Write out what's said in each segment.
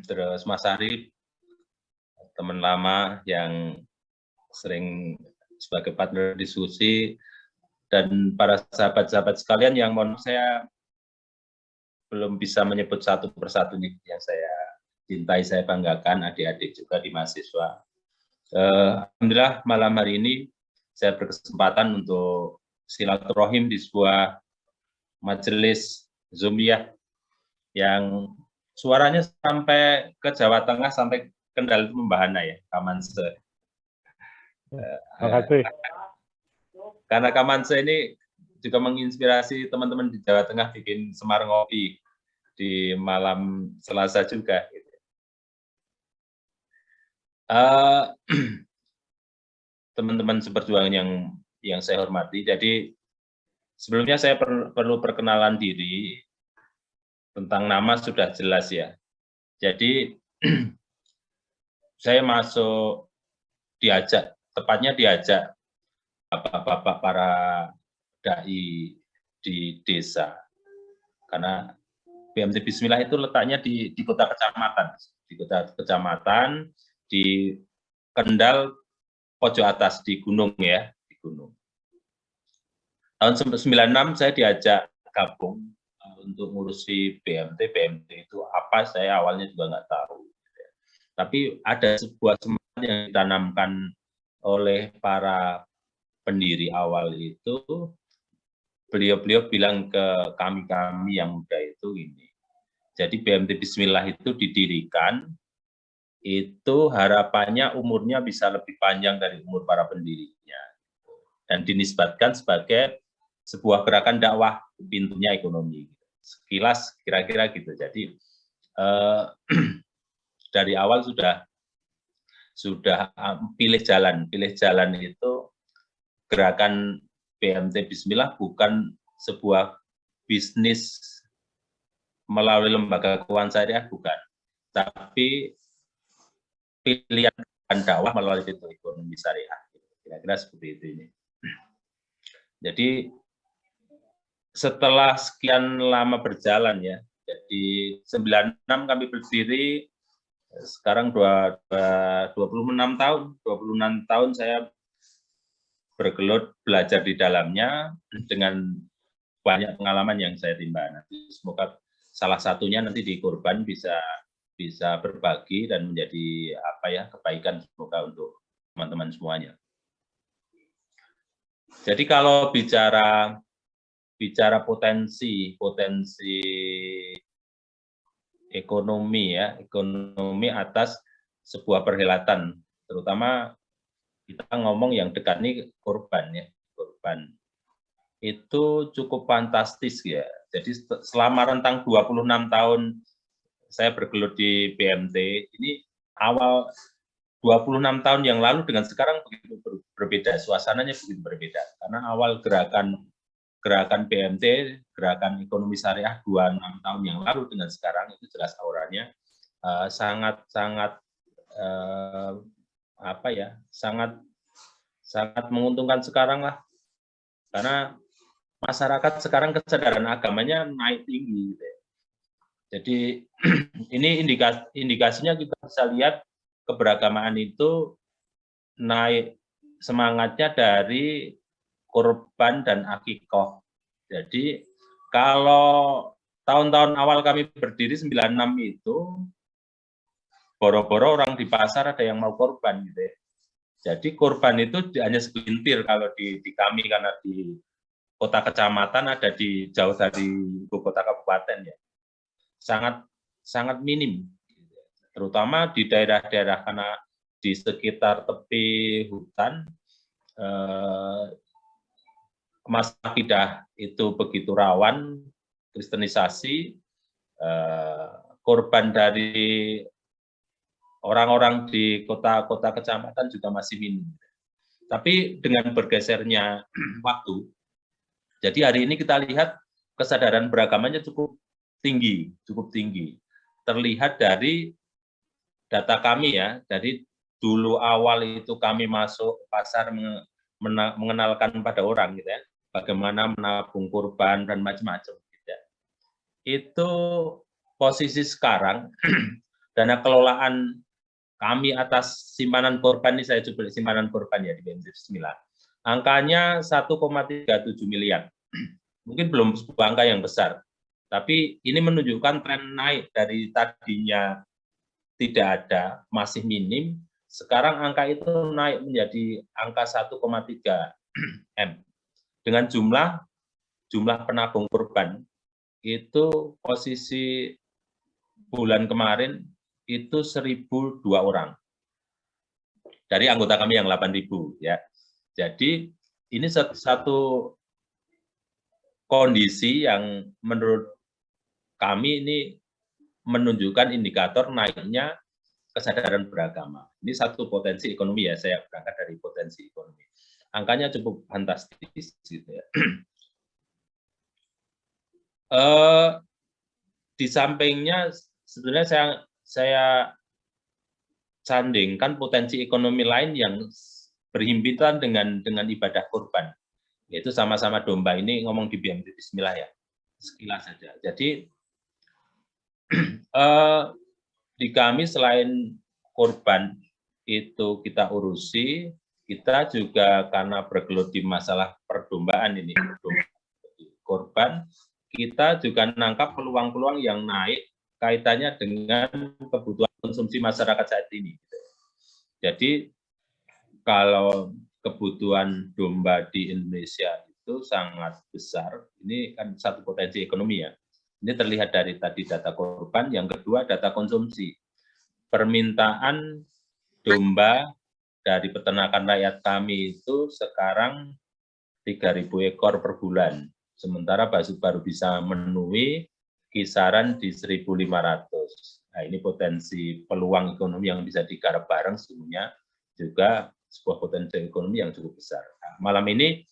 terus Mas Arif, teman lama yang sering sebagai partner diskusi, dan para sahabat-sahabat sekalian yang mohon saya belum bisa menyebut satu persatu yang saya cintai, saya banggakan, adik-adik juga di mahasiswa. Alhamdulillah malam hari ini saya berkesempatan untuk silaturahim di sebuah majelis Zoomiyah yang suaranya sampai ke Jawa Tengah, sampai Kendal itu membahana ya, Kamanse. Terima kasih. Karena Kamanse ini juga menginspirasi teman-teman di Jawa Tengah bikin semar ngopi di malam Selasa juga. Teman-teman seperjuangan yang saya hormati, jadi sebelumnya saya perlu perkenalan diri. Tentang nama sudah jelas ya. Jadi saya masuk tepatnya diajak bapak-bapak para dai di desa. Karena BMT Bismillah itu letaknya di kota kecamatan, di Kendal pojok atas, di gunung ya, di gunung. Tahun 96 saya diajak gabung untuk ngurusi BMT. BMT itu apa, saya awalnya juga nggak tahu. Tapi ada sebuah semangat yang ditanamkan oleh para pendiri awal itu. Beliau bilang ke kami yang muda itu ini. Jadi BMT Bismillah itu didirikan, itu harapannya umurnya bisa lebih panjang dari umur para pendirinya. Dan dinisbatkan sebagai sebuah gerakan dakwah, pintunya ekonomi. Sekilas kira-kira gitu. Jadi dari awal sudah pilih jalan itu. Gerakan BMT Bismillah bukan sebuah bisnis melalui lembaga keuangan syariah, bukan, tapi pilihan dakwah melalui pintu ekonomi syariah. Kira-kira seperti itu ini. Jadi setelah sekian lama berjalan ya, jadi 96 kami berdiri, sekarang 26 tahun saya bergelut belajar di dalamnya dengan banyak pengalaman yang saya timba. Nanti semoga salah satunya nanti di Kurban bisa berbagi dan menjadi kebaikan semoga untuk teman-teman semuanya. Jadi kalau bicara potensi ekonomi atas sebuah perhelatan, terutama kita ngomong yang dekat nih Kurban ya, Kurban itu cukup fantastis ya. Jadi selama rentang 26 tahun saya bergelut di BMT, ini awal 26 tahun yang lalu dengan sekarang begitu berbeda, suasananya begitu berbeda. Karena awal gerakan BMT, gerakan ekonomi syariah 26 tahun yang lalu dengan sekarang itu jelas auranya sangat menguntungkan sekarang lah. Karena masyarakat sekarang kesadaran agamanya naik tinggi. Jadi ini indikasinya kita bisa lihat keberagamaan itu naik semangatnya dari Kurban dan Akikoh. Jadi kalau tahun-tahun awal kami berdiri 96 itu boro-boro orang di pasar ada yang mau kurban gitu ya. Jadi kurban itu hanya segelintir kalau di kami, karena di kota kecamatan ada di jauh dari ibu kota kabupaten ya. Sangat minim. Terutama di daerah-daerah, karena di sekitar tepi hutan masalah akidah itu begitu rawan kristenisasi, korban dari orang-orang di kota-kota kecamatan juga masih minim. Tapi dengan bergesernya waktu, jadi hari ini kita lihat kesadaran beragamannya cukup tinggi. Terlihat dari data kami ya, dari dulu awal itu kami masuk pasar mengenalkan pada orang gitu ya, bagaimana menabung kurban dan macam-macam gitu ya. Itu posisi sekarang dana kelolaan kami atas simpanan korban, ini saya coba simpanan korban ya di BMT Bismillah. Angkanya 1,37 miliar. Mungkin belum sebuah angka yang besar, tapi ini menunjukkan tren naik dari tadinya tidak ada, masih minim, sekarang angka itu naik menjadi angka 1,3 M. Dengan jumlah penabung korban, itu posisi bulan kemarin itu 1.002 orang dari anggota kami yang 8.000 ya. Jadi ini satu kondisi yang menurut kami ini menunjukkan indikator naiknya kesadaran beragama. Ini satu potensi ekonomi ya, saya berangkat dari potensi ekonomi. Angkanya cukup fantastis gitu ya. Di sampingnya sebenarnya saya sandingkan potensi ekonomi lain yang berhimpitan dengan ibadah kurban, yaitu sama-sama domba. Ini ngomong di BMT Bismillah ya, sekilas saja. Jadi di kami selain kurban itu kita urusi, kita juga karena bergelut di masalah perdombaan ini, korban, kita juga menangkap peluang-peluang yang naik kaitannya dengan kebutuhan konsumsi masyarakat saat ini. Jadi kalau kebutuhan domba di Indonesia itu sangat besar, ini kan satu potensi ekonomi ya. Ini terlihat dari tadi data korban, yang kedua data konsumsi. Permintaan domba dari peternakan rakyat kami itu sekarang 3.000 ekor per bulan. Sementara baru bisa memenuhi kisaran di 1.500. Nah, ini potensi peluang ekonomi yang bisa digarap bareng sesungguhnya juga sebuah potensi ekonomi yang cukup besar. Nah, malam ini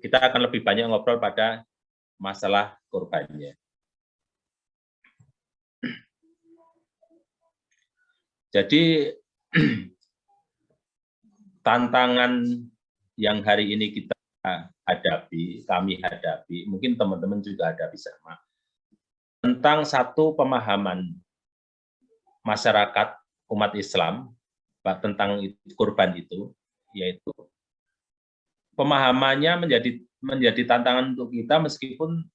kita akan lebih banyak ngobrol pada masalah korbannya. Jadi tantangan yang hari ini kita hadapi, kami hadapi, mungkin teman-teman juga hadapi sama, tentang satu pemahaman masyarakat umat Islam tentang kurban itu, yaitu pemahamannya menjadi tantangan untuk kita meskipun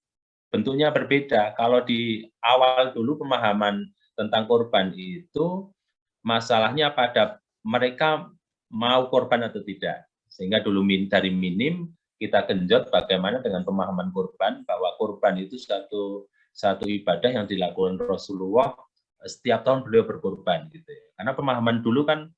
bentuknya berbeda. Kalau di awal dulu pemahaman tentang kurban itu masalahnya pada mereka mau korban atau tidak. Sehingga dulu dari minim kita genjot bagaimana dengan pemahaman kurban, bahwa kurban itu satu ibadah yang dilakukan Rasulullah setiap tahun beliau berkorban gitu ya. Karena pemahaman dulu kan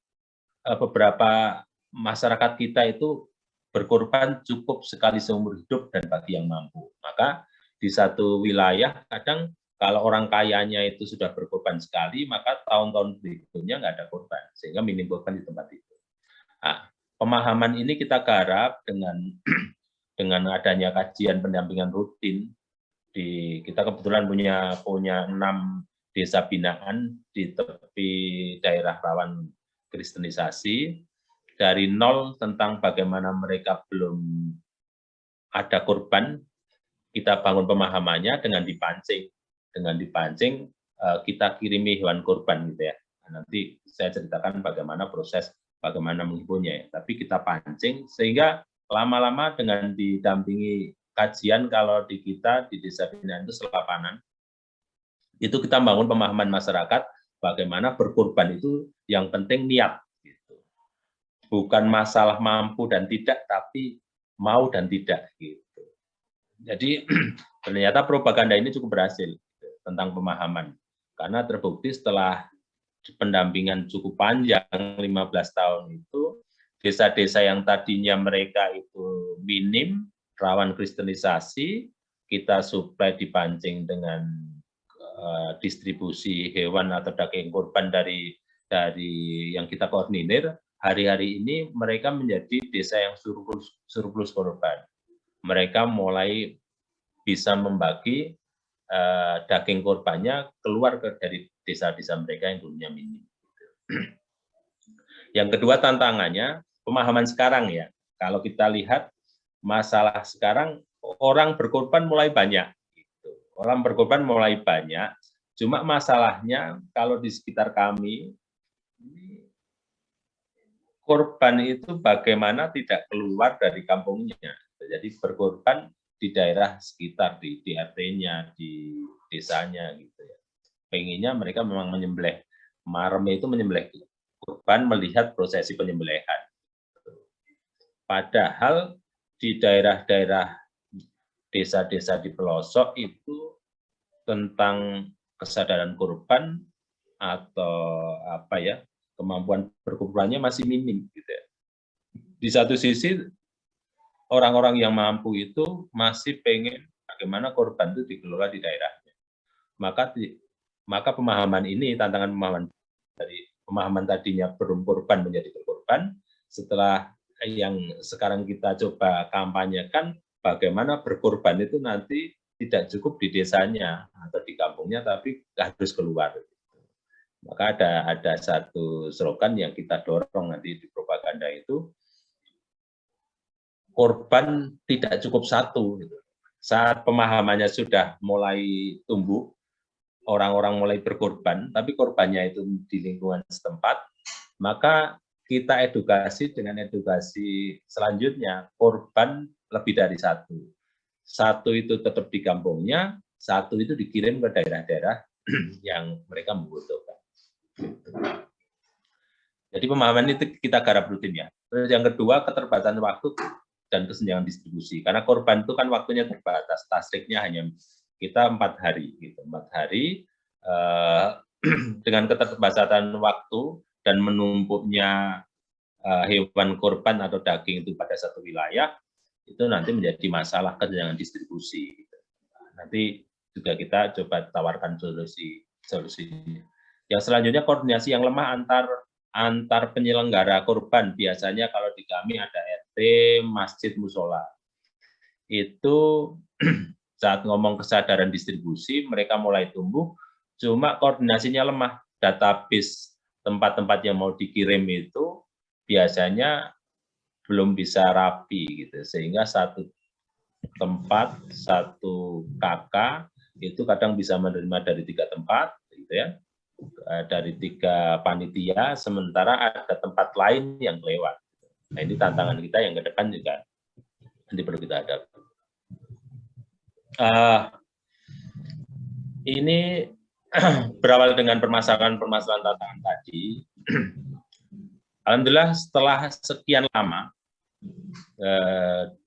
beberapa masyarakat kita itu berkorban cukup sekali seumur hidup dan bagi yang mampu. Maka di satu wilayah kadang kalau orang kayanya itu sudah berkorban sekali, maka tahun-tahun berikutnya nggak ada korban, sehingga minim korban di tempat itu. Nah, pemahaman ini kita garap dengan adanya kajian pendampingan rutin. Kita kebetulan punya 6 desa binaan di tepi daerah rawan kristenisasi, dari nol tentang bagaimana mereka belum ada korban, kita bangun pemahamannya dengan dipancing. Dengan dipancing, kita kirimi hewan korban gitu ya. Nah, nanti saya ceritakan bagaimana proses, bagaimana menghiburnya ya. Tapi kita pancing, sehingga lama-lama dengan didampingi kajian, kalau di kita, di desa binaan itu selapanan, itu kita bangun pemahaman masyarakat, bagaimana berkorban itu yang penting niat. Gitu. Bukan masalah mampu dan tidak, tapi mau dan tidak. Gitu. Jadi ternyata propaganda ini cukup berhasil tentang pemahaman. Karena terbukti setelah pendampingan cukup panjang, 15 tahun itu, desa-desa yang tadinya mereka itu minim, rawan kristenisasi, kita suplai dipancing dengan distribusi hewan atau daging korban dari yang kita koordinir, hari-hari ini mereka menjadi desa yang surplus korban. Mereka mulai bisa membagi daging korbannya keluar dari desa-desa mereka yang dulunya minim. Yang kedua tantangannya, pemahaman sekarang ya. Kalau kita lihat masalah sekarang, orang berkorban mulai banyak. Orang berkorban mulai banyak, Cuma masalahnya kalau di sekitar kami, korban itu bagaimana tidak keluar dari kampungnya. Jadi berkorban di daerah sekitar, di RT-nya, di desanya gitu ya. Pengennya mereka memang menyembelih marme itu menyembelih korban melihat prosesi penyembelihan. Padahal di daerah-daerah desa-desa di pelosok itu tentang kesadaran korban atau apa ya, kemampuan berkorbannya masih minim gitu ya. Di satu sisi orang-orang yang mampu itu masih pengen bagaimana korban itu dikelola di daerahnya. Maka pemahaman ini, tantangan pemahaman dari pemahaman tadinya belum korban menjadi berkorban, setelah yang sekarang kita coba kampanyekan, bagaimana berkorban itu nanti tidak cukup di desanya atau di kampungnya, tapi harus keluar. Maka ada satu slogan yang kita dorong nanti di propaganda itu, korban tidak cukup satu. Saat pemahamannya sudah mulai tumbuh, orang-orang mulai berkorban, tapi korbannya itu di lingkungan setempat, maka kita edukasi dengan edukasi selanjutnya, korban lebih dari satu. Satu itu tetap di kampungnya, satu itu dikirim ke daerah-daerah yang mereka membutuhkan. Jadi pemahaman itu kita garap rutin ya. Terus yang kedua, keterbatasan waktu dan kesenjangan distribusi. Karena korban itu kan waktunya terbatas, tasriknya hanya kita 4 hari, gitu. 4 hari dengan keterbatasan waktu dan menumpuknya hewan korban atau daging itu pada satu wilayah, itu nanti menjadi masalah kesenjangan distribusi. Nanti juga kita coba tawarkan solusinya. Yang selanjutnya koordinasi yang lemah antar penyelenggara korban. Biasanya kalau di kami ada RT, masjid, musola. Itu saat ngomong kesadaran distribusi, mereka mulai tumbuh, cuma koordinasinya lemah. Database tempat-tempat yang mau dikirim itu biasanya belum bisa rapi, gitu. Sehingga satu tempat, satu kakak, itu kadang bisa menerima dari 3 tempat, gitu ya, dari 3 panitia, sementara ada tempat lain yang lewat. Nah, ini tantangan kita yang ke depan juga nanti perlu kita hadapi. Ini berawal dengan permasalahan tantangan tadi. Alhamdulillah setelah sekian lama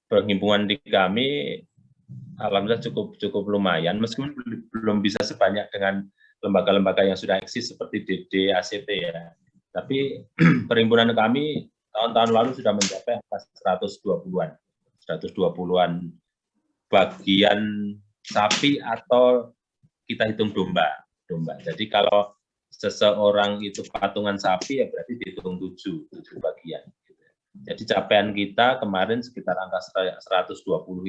penghimpunan di kami, alhamdulillah cukup lumayan, meskipun belum bisa sebanyak dengan lembaga-lembaga yang sudah eksis seperti DD, ACT ya. Tapi perhimpunan kami tahun-tahun lalu sudah mencapai 120-an. 120-an bagian sapi atau kita hitung domba. Jadi kalau seseorang itu patungan sapi, ya berarti dihitung 7 bagian. Jadi capaian kita kemarin sekitar angka 120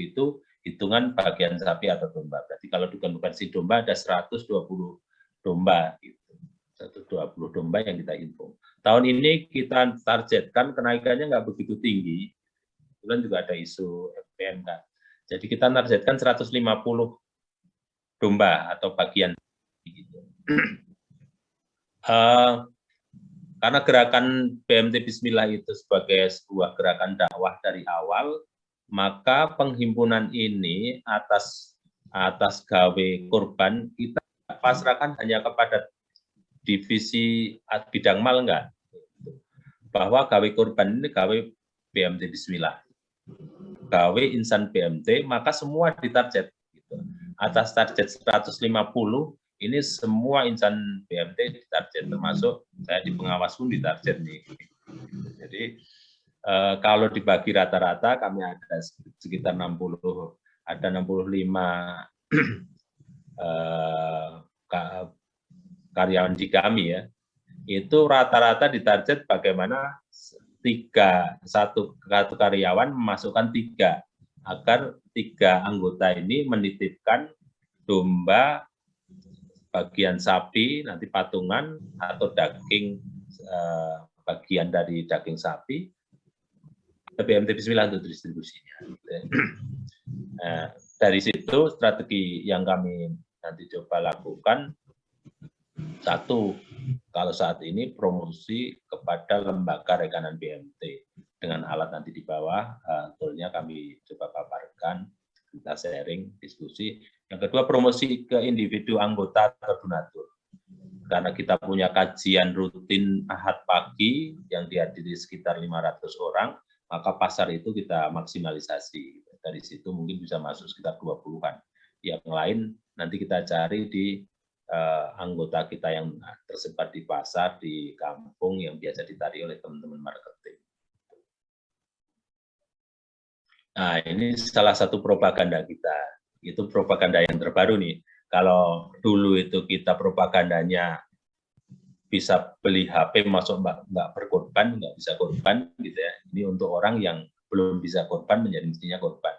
itu hitungan bagian sapi atau domba. Berarti kalau dikonversi domba ada 120 domba. Gitu. 120 domba yang kita himpun. Tahun ini kita targetkan kenaikannya nggak begitu tinggi. Kemudian juga ada isu FPMK. Jadi kita targetkan 150 domba atau bagian. Karena gerakan BMT Bismillah itu sebagai sebuah gerakan dakwah dari awal, maka penghimpunan ini atas gawe korban kita pasrahkan hanya kepada divisi bidang mal enggak. Bahwa gawe korban ini gawe BMT Bismillah. Gawe insan BMT, maka semua ditarget. Gitu. Atas target 150, ini semua insan BMT ditarget, termasuk saya di pengawas pun ditarget nih. Jadi kalau dibagi rata-rata kami ada sekitar 65 karyawan di kami ya. Itu rata-rata ditarget bagaimana satu karyawan memasukkan 3 agar 3 anggota ini menitipkan domba, bagian sapi, nanti patungan atau daging bagian dari daging sapi, BMT Bismillah untuk distribusinya. Dari situ strategi yang kami nanti coba lakukan, Satu, kalau saat ini promosi kepada lembaga rekanan BMT dengan alat nanti di bawah, toolnya kami coba paparkan, kita sharing, diskusi. Yang kedua, promosi ke individu anggota atau donatur. Karena kita punya kajian rutin Ahad pagi yang dihadiri sekitar 500 orang, maka pasar itu kita maksimalisasi. Dari situ mungkin bisa masuk sekitar 20-an. Yang lain nanti kita cari di anggota kita yang tersebar di pasar, di kampung yang biasa ditarik oleh teman-teman marketing. Nah, ini salah satu propaganda kita. Itu propaganda yang terbaru nih. Kalau dulu itu kita propagandanya bisa beli HP masuk nggak berkorban, nggak bisa korban gitu ya. Ini untuk orang yang belum bisa korban menjadi mestinya korban.